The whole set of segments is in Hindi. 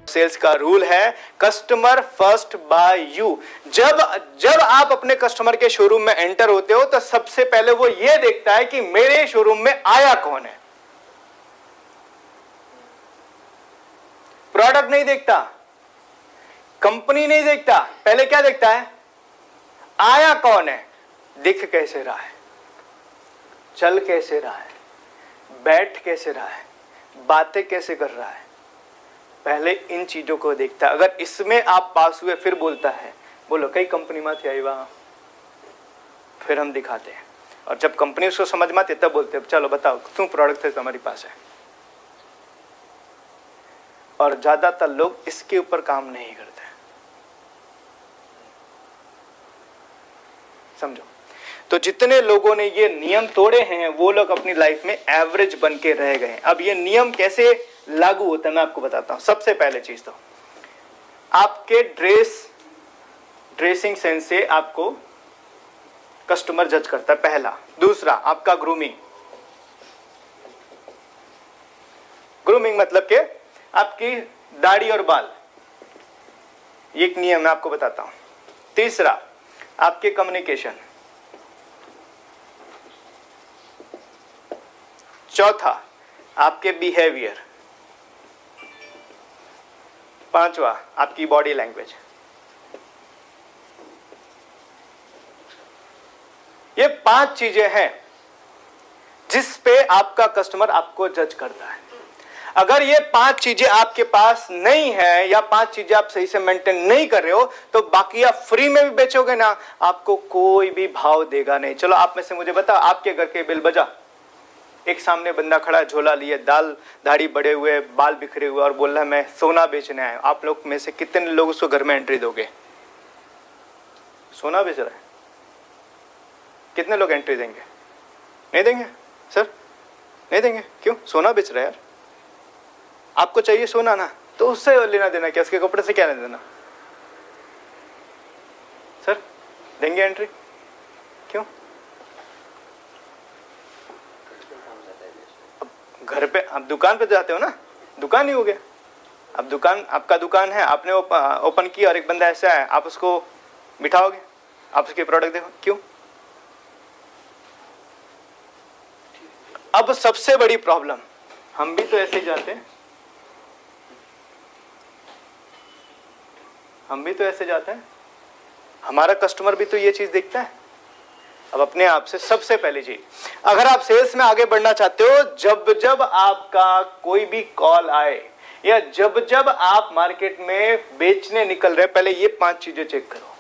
सेल्स का रूल है कस्टमर फर्स्ट बाय यू। जब जब आप अपने कस्टमर के शोरूम में एंटर होते हो तो सबसे पहले वो ये देखता है कि मेरे शोरूम में आया कौन है। प्रोडक्ट नहीं देखता, कंपनी नहीं देखता, पहले क्या देखता है? आया कौन है, दिख कैसे रहा है, चल कैसे रहा है, बैठ कैसे रहा है, बातें कैसे कर रहा है, पहले इन चीजों को देखता है। अगर इसमें आप पास हुए फिर बोलता है बोलो कई कंपनी में थी आई वहां, फिर हम दिखाते हैं। और जब कंपनी उसको समझ में आती तब बोलते हैं चलो बताओ क्यों प्रोडक्ट है हमारे पास है। और ज्यादातर लोग इसके ऊपर काम नहीं करते, समझो। तो जितने लोगों ने ये नियम तोड़े हैं वो लोग अपनी लाइफ में एवरेज बन के रह गए हैं। अब ये नियम कैसे लागू होता है मैं आपको बताता हूं। सबसे पहले चीज तो आपके ड्रेसिंग सेंस से आपको कस्टमर जज करता है, पहला। दूसरा आपका ग्रूमिंग मतलब के आपकी दाढ़ी और बाल, ये एक नियम मैं आपको बताता हूं। तीसरा आपके कम्युनिकेशन, चौथा आपके बिहेवियर, पांचवा आपकी बॉडी लैंग्वेज। ये 5 चीजें हैं जिस पे आपका कस्टमर आपको जज करता है। अगर ये 5 चीजें आपके पास नहीं है या 5 चीजें आप सही से मेंटेन नहीं कर रहे हो तो बाकी आप फ्री में भी बेचोगे ना, आपको कोई भी भाव देगा नहीं। चलो आप में से मुझे बता, आपके घर के बिल बजा, एक सामने बंदा खड़ा झोला लिए, दाढ़ी बड़े हुए, बाल बिखरे हुए और बोल रहा है मैं सोना बेचने आया। आप लोग में से कितने लोग उसको घर में एंट्री दोगे? सोना बेच रहा है, कितने लोग एंट्री देंगे? नहीं देंगे सर, नहीं देंगे। क्यों? सोना बेच रहा है यार। आपको चाहिए सोना ना, तो उससे लेना देना क्या, उसके कपड़े से क्या लेना देना? सर देंगे एंट्री? क्यों? घर पे आप दुकान पे जाते हो ना, दुकान ही हो गया। अब दुकान आपका दुकान है, आपने ओपन किया और एक बंदा ऐसा है, आप उसको बिठाओगे, आप उसके प्रोडक्ट देखो। क्यों? अब सबसे बड़ी प्रॉब्लम, हम भी तो ऐसे ही जाते हैं, हम भी तो ऐसे जाते हैं, हमारा कस्टमर भी तो ये चीज देखता है। अब अपने आप से सबसे पहली चीज, अगर आप सेल्स में आगे बढ़ना चाहते हो, जब जब आपका कोई भी कॉल आए या जब जब आप मार्केट में बेचने निकल रहे, पहले ये 5 चीजें चेक करो,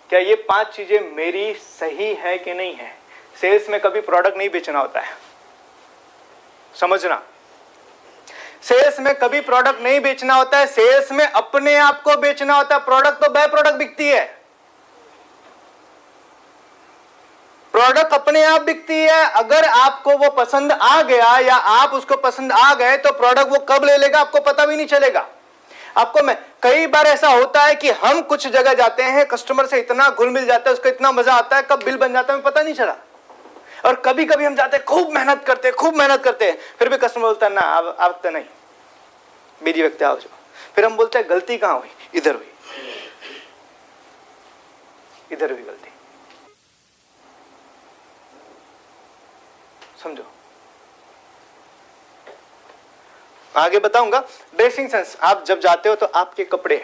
क्या ये 5 चीजें मेरी सही है कि नहीं है। सेल्स में कभी प्रोडक्ट नहीं बेचना होता है, समझना। सेल्स में कभी प्रोडक्ट नहीं बेचना होता है, सेल्स में अपने आप को बेचना होता है। प्रोडक्ट तो बाय प्रोडक्ट बिकती है, प्रोडक्ट अपने आप बिकती है। अगर आपको वो पसंद आ गया या आप उसको पसंद आ गए तो प्रोडक्ट वो कब ले लेगा आपको पता भी नहीं चलेगा। आपको मैं कई बार ऐसा होता है कि हम कुछ जगह जाते हैं, कस्टमर से इतना घुल मिल जाता है, उसको इतना मजा आता है, कब बिल बन जाता है पता नहीं चला। और कभी कभी हम जाते हैं, खूब मेहनत करते हैं, फिर भी कस्टमर बोलता है ना अब तो नहीं, बीजी व्यक्ति आओ। फिर हम बोलते हैं गलती कहां हुई? इधर हुई, इधर हुई गलती। समझो, आगे बताऊंगा। ड्रेसिंग सेंस, आप जब जाते हो तो आपके कपड़े,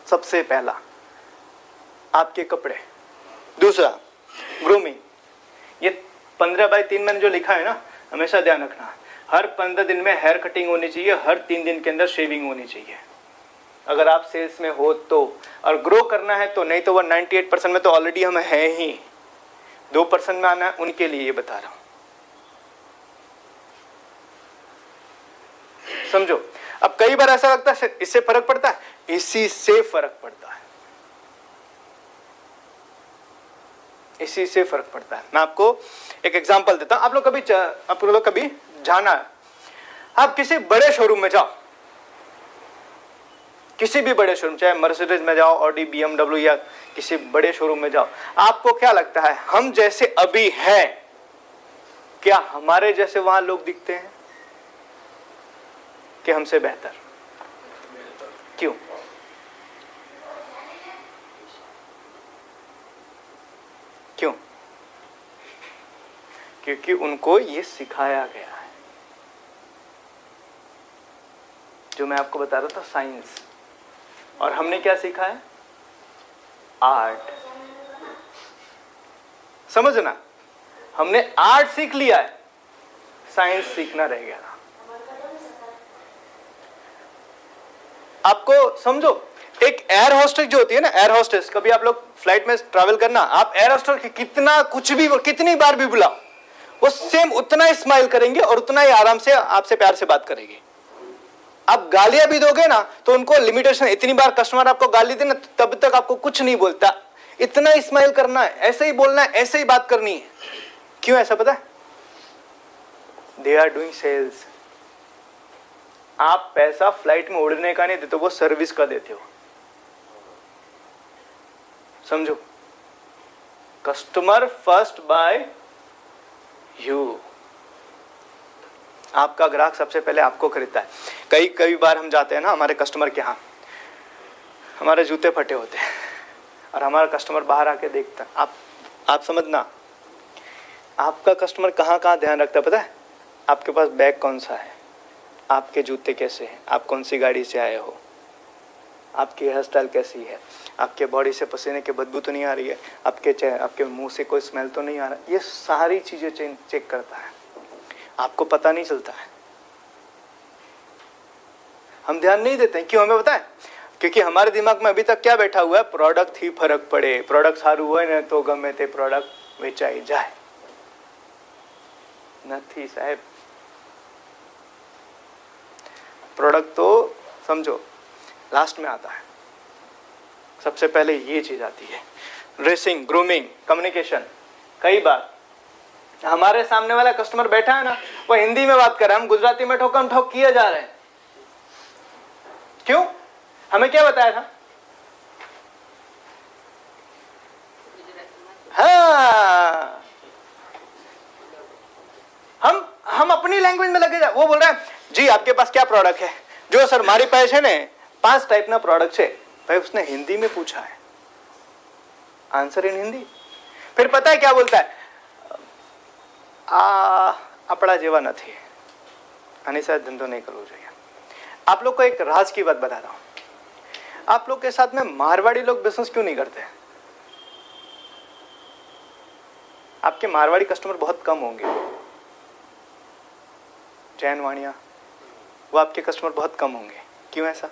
सबसे पहला आपके कपड़े। दूसरा ग्रूमिंग, ये 15/3 मैंने जो लिखा है ना, हमेशा ध्यान रखना, हर 15 दिन में हेयर कटिंग होनी चाहिए, हर 3 दिन के अंदर शेविंग होनी चाहिए, अगर आप सेल्स में हो तो। और ग्रो करना है तो, नहीं तो वो 98% में तो ऑलरेडी हम हैं ही, 2% में आना है उनके लिए ये बता रहा हूं, समझो। अब कई बार ऐसा लगता है इससे फर्क पड़ता है, इसी से फर्क पड़ता है, इसी से फर्क पड़ता है। मैं आपको एक एग्जांपल देता हूं। आप लोग कभी जाना है, आप किसी बड़े शोरूम में जाओ, किसी भी बड़े शोरूम, चाहे मर्सिडीज में जाओ, ऑडी, BMW या किसी बड़े शोरूम में जाओ, आपको क्या लगता है हम जैसे अभी हैं, क्या हमारे जैसे वहां लोग दिखते हैं कि हमसे बेहतर? क्यों? क्यों? क्योंकि उनको ये सिखाया गया है, जो मैं आपको बता रहा था साइंस, और हमने क्या सीखा है? आर्ट। समझना, हमने आर्ट सीख लिया है, साइंस सीखना रह गया। आपको समझो, एक एयर होस्टेस जो होती है ना, एयर होस्टेस, कभी आप लोग फ्लाइट में ट्रैवल करना, आप एयर होस्टेस कितना कुछ भी कितनी बार भी बुलाओ, वो सेम उतना स्माइल करेंगे और उतना ही आराम से आपसे प्यार से बात करेंगे। आप गालियां भी दोगे ना तो उनको लिमिटेशन, इतनी बार कस्टमर आपको गाली दे ना तब तक आपको कुछ नहीं बोलता, इतना स्माइल करना है, ऐसे ही बोलना है, ऐसे ही बात करनी है। क्यों ऐसा पता है? They are doing sales. आप पैसा फ्लाइट में उड़ने का नहीं देते, वो सर्विस का देते हो। समझो, कस्टमर फर्स्ट बाय यू। आपका ग्राहक सबसे पहले आपको खरीदता है। कई बार हम जाते हैं ना हमारे कस्टमर के यहाँ, हमारे जूते फटे होते हैं और हमारा कस्टमर बाहर आके देखता है। आप समझना, आपका कस्टमर कहाँ कहाँ ध्यान रखता है पता है? आपके पास बैग कौन सा है, आपके जूते कैसे हैं, आप कौन सी गाड़ी से आए हो, आपकी हेयर स्टाइल कैसी है, आपके बॉडी से पसीने की बदबू तो नहीं आ रही है, आपके मुंह से कोई स्मेल तो नहीं आ रहा। ये सारी चीजें चेक करता है, आपको पता नहीं चलता है। हम ध्यान नहीं देते हैं। क्यों? हमें पता है, क्योंकि हमारे दिमाग में अभी तक क्या बैठा हुआ है? प्रोडक्ट ही फर्क पड़े, प्रोडक्ट सारू हुए ना तो गमे ते प्रोडक्ट वेचाई जाए। नहीं साहब, प्रोडक्ट तो समझो लास्ट में आता है, सबसे पहले ये चीज आती है। Dressing, grooming, communication. कई बार हमारे सामने वाला कस्टमर बैठा है ना, वो हिंदी में बात कर रहा है, हम गुजराती में ठोकम ठोक किए जा रहे हैं। क्यों? हमें क्या बताया था? हाँ, हम अपनी लैंग्वेज में लगे जा। वो बोल रहा है जी आपके पास क्या प्रोडक्ट है? जो सर हमारे पास है ने 5 टाइप ना प्रोडक्ट है। भाई उसने हिंदी में पूछा है, आंसर इन हिंदी। फिर पता है क्या बोलता है? अपना जेवा नहीं, आने शायद धंधो नहीं करना चाहिए। आप लोग को एक राज की बात बता रहा हूं, आप लोग के साथ में मारवाड़ी लोग बिजनेस क्यों नहीं करते? आपके मारवाड़ी कस्टमर बहुत कम होंगे, जैन वाणिया, वो आपके कस्टमर बहुत कम होंगे। क्यों ऐसा?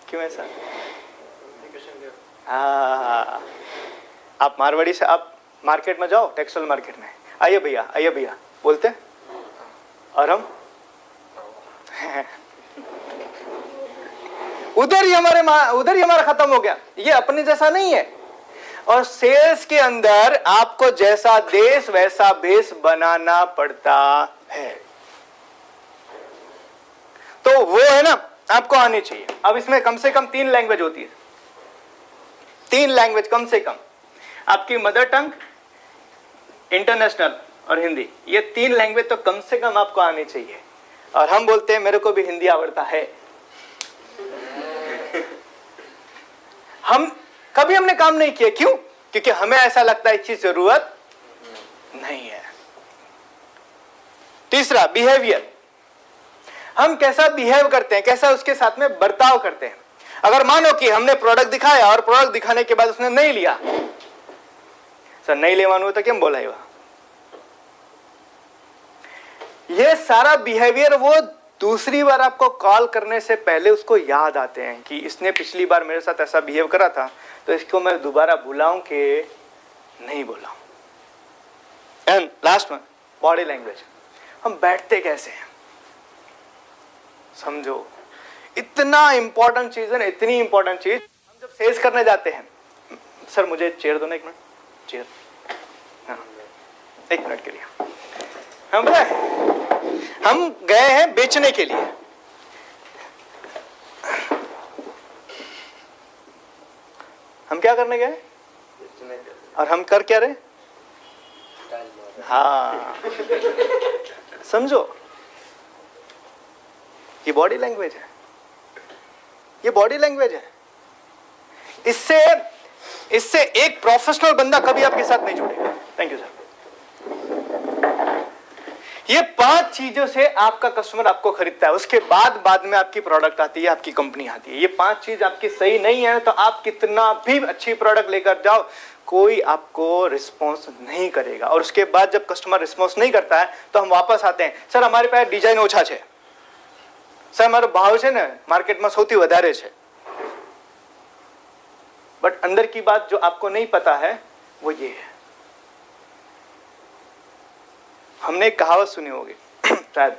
क्यों ऐसा? आप मारवाड़ी से आप मार्केट में जाओ, टेक्सटाइल मार्केट में, आइए भैया बोलते हैं, और हम उधर ही हमारा खत्म हो गया। ये अपने जैसा नहीं है। और सेल्स के अंदर आपको जैसा देश वैसा भेष बनाना पड़ता है। तो वो है ना, आपको आनी चाहिए। अब इसमें कम से कम 3 लैंग्वेज होती है, 3 लैंग्वेज कम से कम। आपकी मदर टंग, इंटरनेशनल और हिंदी, ये 3 लैंग्वेज तो कम से कम आपको आनी चाहिए। और हम बोलते हैं मेरे को भी हिंदी आवड़ता है। कभी हमने काम नहीं किया। क्यों? क्योंकि हमें ऐसा लगता है इस चीज जरूरत नहीं है। तीसरा, बिहेवियर। हम कैसा बिहेव करते हैं, कैसा उसके साथ में बर्ताव करते हैं। अगर मानो कि हमने प्रोडक्ट दिखाया और प्रोडक्ट दिखाने के बाद उसने नहीं लिया, सर नहीं लेवानु तो केम बोलाया? ये सारा बिहेवियर वो दूसरी बार आपको कॉल करने से पहले उसको याद आते हैं कि इसने पिछली बार मेरे साथ ऐसा बिहेव करा था, तो इसको मैं दोबारा बुलाऊं कि नहीं बुलाऊं। एंड लास्ट में बॉडी लैंग्वेज। हम बैठते कैसे हैं, समझो, इतना इंपॉर्टेंट चीज है ना, इतनी इंपॉर्टेंट चीज। हम जब सेल्स करने जाते हैं, सर मुझे चेयर दो ना, 1 मिनट चेयर, हाँ 1 मिनट के लिए। हम गए हैं बेचने के लिए, हम क्या करने गए और हम कर क्या रहे? हाँ, समझो, ये बॉडी लैंग्वेज है, ये बॉडी लैंग्वेज है। इससे एक प्रोफेशनल बंदा कभी आपके साथ नहीं जुड़ेगा। Thank you sir. ये 5 चीजों से आपका कस्टमर आपको खरीदता है, उसके बाद में आपकी प्रोडक्ट आती है, आपकी कंपनी आती है। ये 5 चीज आपकी सही नहीं है तो आप कितना भी अच्छी प्रोडक्ट लेकर जाओ, कोई आपको रिस्पॉन्स नहीं करेगा। और उसके बाद जब कस्टमर रिस्पॉन्स नहीं करता है तो हम वापस आते हैं, सर हमारे पास डिजाइन ओछा है, सर हमारो भाव है ना मार्केट में सौથી વધારે છે। बट अंदर की बात जो आपको नहीं पता है वो ये है। हमने एक कहावत सुनी होगी शायद,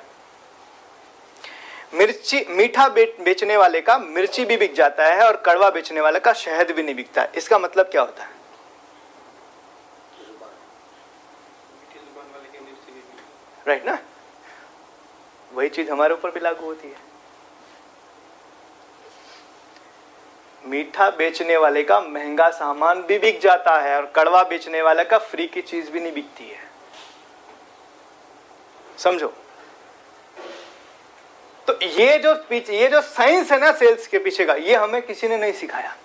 मिर्ची मीठा बेचने वाले का मिर्ची भी बिक जाता है और कड़वा बेचने वाले का शहद भी नहीं बिकता है। इसका मतलब क्या होता है? राइट ना? वही चीज हमारे ऊपर भी लागू होती है। मीठा बेचने वाले का महंगा सामान भी बिक जाता है और कड़वा बेचने वाले का फ्री की चीज भी नहीं बिकती है। समझो। तो ये जो साइंस है ना सेल्स के पीछे का, ये हमें किसी ने नहीं सिखाया।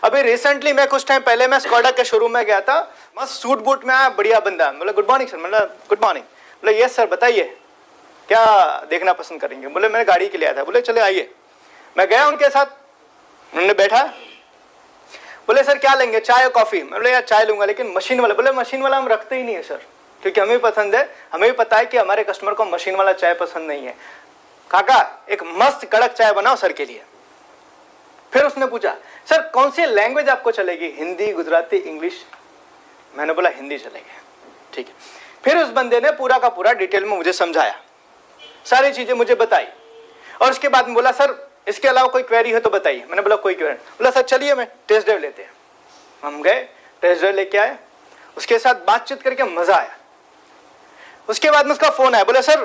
अभी रिसेंटली मैं कुछ टाइम पहले मैं स्कोडा के शोरूम में गया था, मस्त सूट बूट में आया, बढ़िया बंदा, बोला गुड मॉर्निंग सर, मतलब गुड मॉर्निंग, बोले यस सर बताइए क्या देखना पसंद करेंगे। बोले मैंने गाड़ी के लिए आया था। बोले चले आइए। मैं गया उनके साथ, उन्होंने बैठा, बोले सर क्या लेंगे, चाय या कॉफी? मैं बोले यार चाय लूंगा, लेकिन मशीन वाला। बोले मशीन वाला हम रखते ही नहीं है सर, क्योंकि हमें पसंद है, हमें भी पता है कि हमारे कस्टमर को मशीन वाला चाय पसंद नहीं है। काका एक मस्त कड़क चाय बनाओ सर के लिए। फिर उसने पूछा सर कौन सी लैंग्वेज आपको चलेगी, हिंदी, गुजराती, इंग्लिश? मैंने बोला हिंदी चलेगी। ठीक है। फिर उस बंदे ने पूरा का पूरा डिटेल में मुझे समझाया, सारी चीजें मुझे बताई, और उसके बाद में बोला सर इसके अलावा कोई क्वेरी है तो बताइए। मैंने बोला कोई क्वेरी। बोला सर चलिए मैं टेस्ट ड्राइव लेते हैं। हम गए, टेस्ट ड्राइव लेके आए, उसके साथ बातचीत करके मजा आया। उसके बाद में उसका फोन आया, बोला सर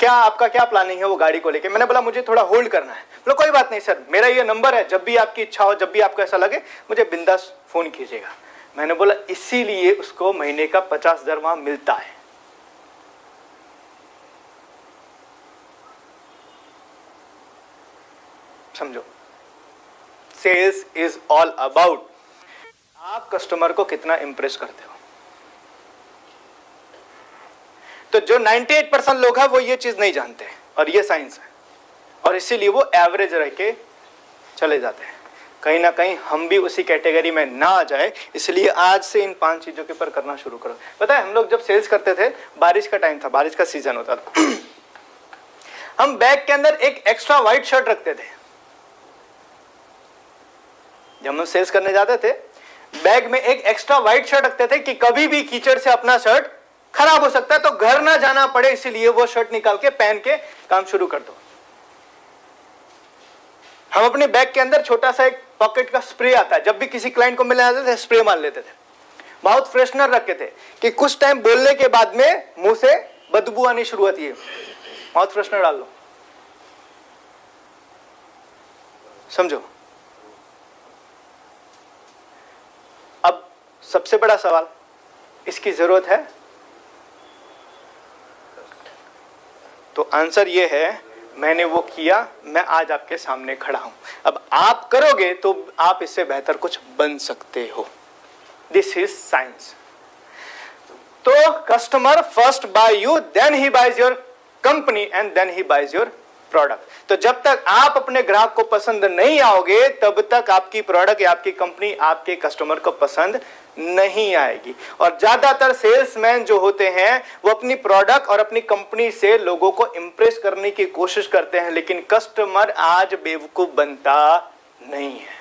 क्या आपका क्या प्लानिंग है वो गाड़ी को लेके? मैंने बोला मुझे थोड़ा होल्ड करना है। बोला कोई बात नहीं सर, मेरा ये नंबर है, जब भी आपकी इच्छा हो, जब भी आपको ऐसा लगे मुझे बिंदास फोन कीजिएगा। मैंने बोला इसीलिए उसको महीने का 50,000 वहां मिलता है। समझो, सेल्स इज ऑल अबाउट आप कस्टमर को कितना इंप्रेस करते हो। तो जो 98% लोग हैं वो ये चीज नहीं जानते, और ये साइंस है, और इसीलिए वो एवरेज रह के चले जाते हैं। कहीं ना कहीं हम भी उसी कैटेगरी में ना आ जाए, इसलिए आज से इन 5 चीजों के ऊपर करना शुरू करो। पता है हम लोग जब सेल्स करते थे, बारिश का टाइम था, बारिश का सीजन होता था, हम बैग के अंदर एक एक्स्ट्रा व्हाइट शर्ट रखते थे। जब हम सेल्स करने जाते थे, बैग में एक एक्स्ट्रा व्हाइट शर्ट रखते थे कि कभी भी कीचड़ से अपना शर्ट खराब हो सकता है तो घर ना जाना पड़े, इसीलिए वो शर्ट निकाल के पहन के काम शुरू कर दो। हम अपने बैग के अंदर छोटा सा एक पॉकेट का स्प्रे आता है, जब भी किसी क्लाइंट को मिलने आते थे स्प्रे मार लेते थे। बहुत फ्रेशनर रखे थे कि कुछ टाइम बोलने के बाद में मुंह से बदबू आनी शुरू होती है, बहुत फ्रेशनर डाल लो। समझो। अब सबसे बड़ा सवाल, इसकी जरूरत है? तो आंसर ये है, मैंने वो किया, मैं आज आपके सामने खड़ा हूं। अब आप करोगे तो आप इससे बेहतर कुछ बन सकते हो। This is science. तो customer first buy you, then he buys your company and then he buys your product. तो जब तक आप अपने ग्राहक को पसंद नहीं आओगे, तब तक आपकी प्रोडक्ट या आपकी कंपनी आपके कस्टमर को पसंद नहीं आएगी। और ज्यादातर सेल्समैन जो होते हैं वो अपनी प्रोडक्ट और अपनी कंपनी से लोगों को इंप्रेस करने की कोशिश करते हैं, लेकिन कस्टमर आज बेवकूफ बनता नहीं है।